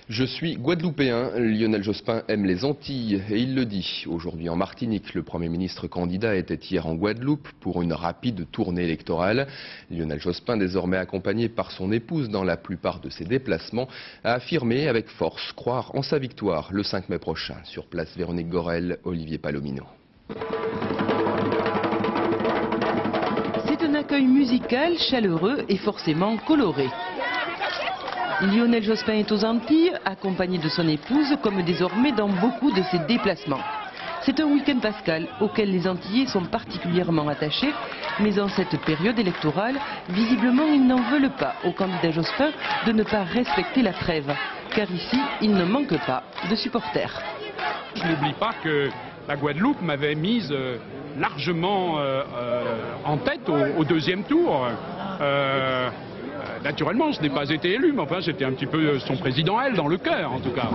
Je suis guadeloupéen, Lionel Jospin aime les Antilles et il le dit. Aujourd'hui en Martinique, le Premier ministre candidat était hier en Guadeloupe pour une rapide tournée électorale. Lionel Jospin, désormais accompagné par son épouse dans la plupart de ses déplacements, a affirmé avec force croire en sa victoire le 5 mai prochain. Sur place, Véronique Gorel, Olivier Palomino. C'est un accueil musical, chaleureux et forcément coloré. Lionel Jospin est aux Antilles, accompagné de son épouse, comme désormais dans beaucoup de ses déplacements. C'est un week-end pascal auquel les Antillais sont particulièrement attachés, mais en cette période électorale, visiblement ils n'en veulent pas au candidat Jospin de ne pas respecter la trêve, car ici, il ne manque pas de supporters. Je n'oublie pas que la Guadeloupe m'avait mise largement en tête au deuxième tour. Naturellement, je n'ai pas été élu, mais enfin, j'étais un petit peu son président, elle, dans le cœur, en tout cas.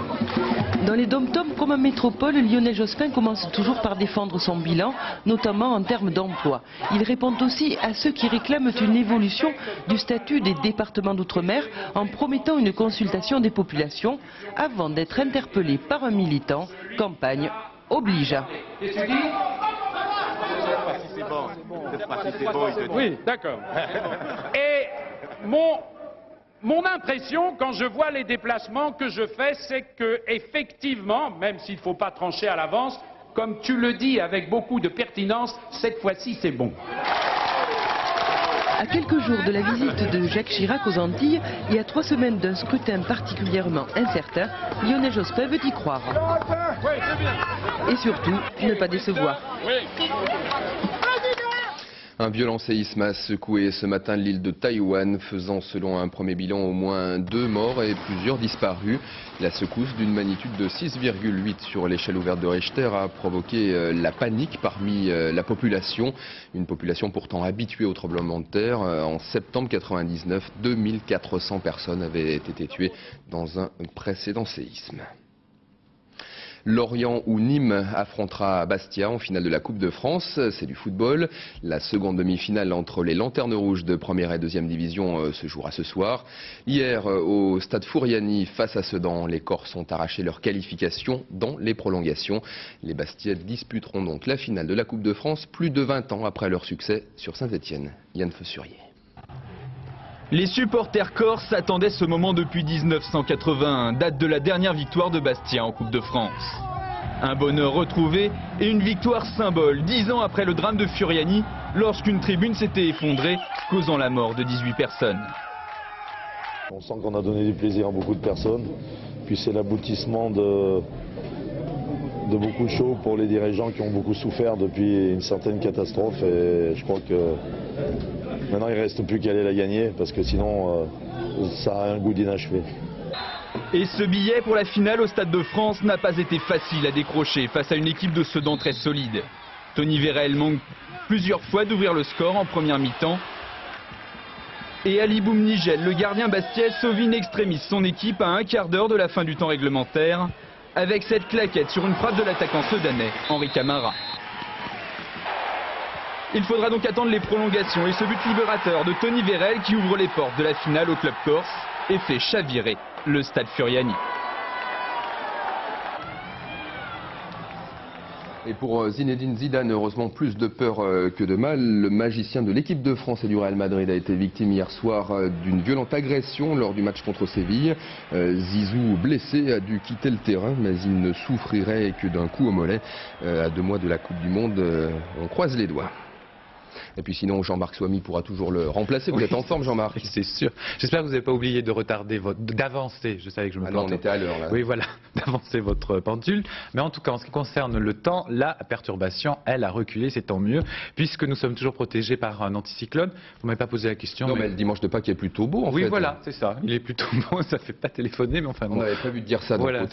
Dans les dom-toms comme en métropole, Lionel Jospin commence toujours par défendre son bilan, notamment en termes d'emploi. Il répond aussi à ceux qui réclament une évolution du statut des départements d'outre-mer en promettant une consultation des populations avant d'être interpellé par un militant. Campagne oblige. Oui, d'accord. Et mon impression, quand je vois les déplacements que je fais, c'est que, effectivement, même s'il ne faut pas trancher à l'avance, comme tu le dis avec beaucoup de pertinence, cette fois-ci, c'est bon. À quelques jours de la visite de Jacques Chirac aux Antilles et à 3 semaines d'un scrutin particulièrement incertain, Lionel Jospin veut y croire. Et surtout, ne pas décevoir. Un violent séisme a secoué ce matin l'île de Taïwan, faisant selon un premier bilan au moins 2 morts et plusieurs disparus. La secousse d'une magnitude de 6,8 sur l'échelle ouverte de Richter a provoqué la panique parmi la population. Une population pourtant habituée aux tremblements de terre. En septembre 1999, 2400 personnes avaient été tuées dans un précédent séisme. Lorient ou Nîmes affrontera Bastia en finale de la Coupe de France. C'est du football. La seconde demi-finale entre les Lanternes Rouges de première et deuxième division se jouera ce soir. Hier, au stade Fouriani, face à Sedan, les Corses ont arraché leur qualification dans les prolongations. Les Bastiais disputeront donc la finale de la Coupe de France plus de 20 ans après leur succès sur Saint-Étienne. Yann Fessurier. Les supporters corses attendaient ce moment depuis 1981, date de la dernière victoire de Bastia en Coupe de France. Un bonheur retrouvé et une victoire symbole, 10 ans après le drame de Furiani, lorsqu'une tribune s'était effondrée, causant la mort de 18 personnes. On sent qu'on a donné du plaisir à beaucoup de personnes, puis c'est l'aboutissement de beaucoup de choses pour les dirigeants qui ont beaucoup souffert depuis une certaine catastrophe, et je crois que maintenant il ne reste plus qu'à aller la gagner, parce que sinon ça a un goût d'inachevé. Et ce billet pour la finale au Stade de France n'a pas été facile à décrocher face à une équipe de Sedan très solide. Tony Vérel manque plusieurs fois d'ouvrir le score en première mi-temps. Et Ali Boumnigel, le gardien bastia, sauve in extremis son équipe à un quart d'heure de la fin du temps réglementaire, avec cette claquette sur une frappe de l'attaquant sedanais, Henri Camara. Il faudra donc attendre les prolongations et ce but libérateur de Tony Vérel qui ouvre les portes de la finale au club corse et fait chavirer le stade Furiani. Et pour Zinedine Zidane, heureusement plus de peur que de mal. Le magicien de l'équipe de France et du Real Madrid a été victime hier soir d'une violente agression lors du match contre Séville. Zizou, blessé, a dû quitter le terrain, mais il ne souffrirait que d'un coup au mollet. À 2 mois de la Coupe du Monde, on croise les doigts. Et puis sinon, Jean-Marc Souamy pourra toujours le remplacer. Vous êtes en forme, Jean-Marc? C'est sûr. J'espère que vous n'avez pas oublié de retarder d'avancer. Je savais que je me plantais. On était à l'heure, là. Oui, voilà, d'avancer votre pendule. Mais en tout cas, en ce qui concerne le temps, la perturbation, elle a reculé, c'est tant mieux, puisque nous sommes toujours protégés par un anticyclone. Vous m'avez pas posé la question. Non, mais le dimanche de Pâques est plutôt beau, en fait. Oui, voilà, c'est ça. Il est plutôt beau, ça fait pas téléphoner, mais enfin bon. On avait prévu de dire ça, donc voilà,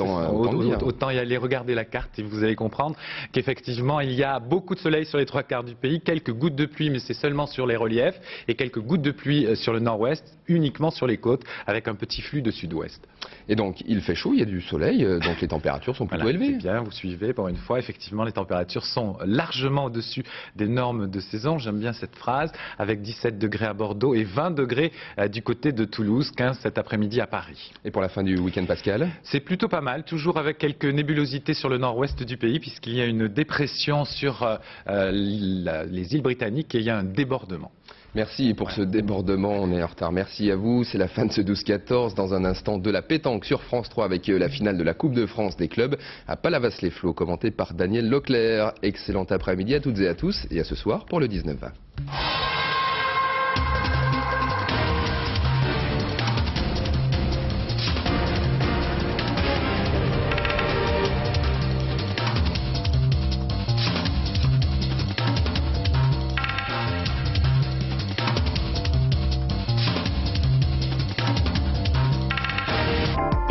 autant y aller regarder la carte et vous allez comprendre qu'effectivement, il y a beaucoup de soleil sur les 3 quarts du pays, quelques gouttes de pluie, mais c'est seulement sur les reliefs, et quelques gouttes de pluie sur le nord-ouest, uniquement sur les côtes, avec un petit flux de sud-ouest. Et donc, il fait chaud, il y a du soleil, donc les températures sont plutôt élevées. C'est bien, vous suivez, pour une fois, effectivement, les températures sont largement au-dessus des normes de saison. J'aime bien cette phrase, avec 17 degrés à Bordeaux et 20 degrés du côté de Toulouse, 15 cet après-midi à Paris. Et pour la fin du week-end, Pascal? C'est plutôt pas mal, toujours avec quelques nébulosités sur le nord-ouest du pays, puisqu'il y a une dépression sur les îles britanniques et il y a un débordement. Merci pour ce débordement, on est en retard. Merci à vous, c'est la fin de ce 12-14. Dans un instant, de la pétanque sur France 3 avec la finale de la Coupe de France des clubs à Palavas-les-Flots, commentée par Daniel Leclerc. Excellent après-midi à toutes et à tous et à ce soir pour le 19-20.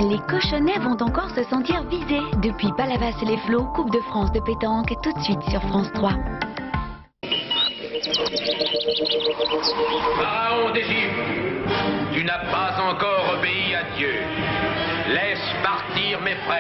Les cochonnets vont encore se sentir visés. Depuis Palavas-les-Flots, Coupe de France de pétanque, tout de suite sur France 3. Pharaon d'Égypte, tu n'as pas encore obéi à Dieu. Laisse partir mes frères.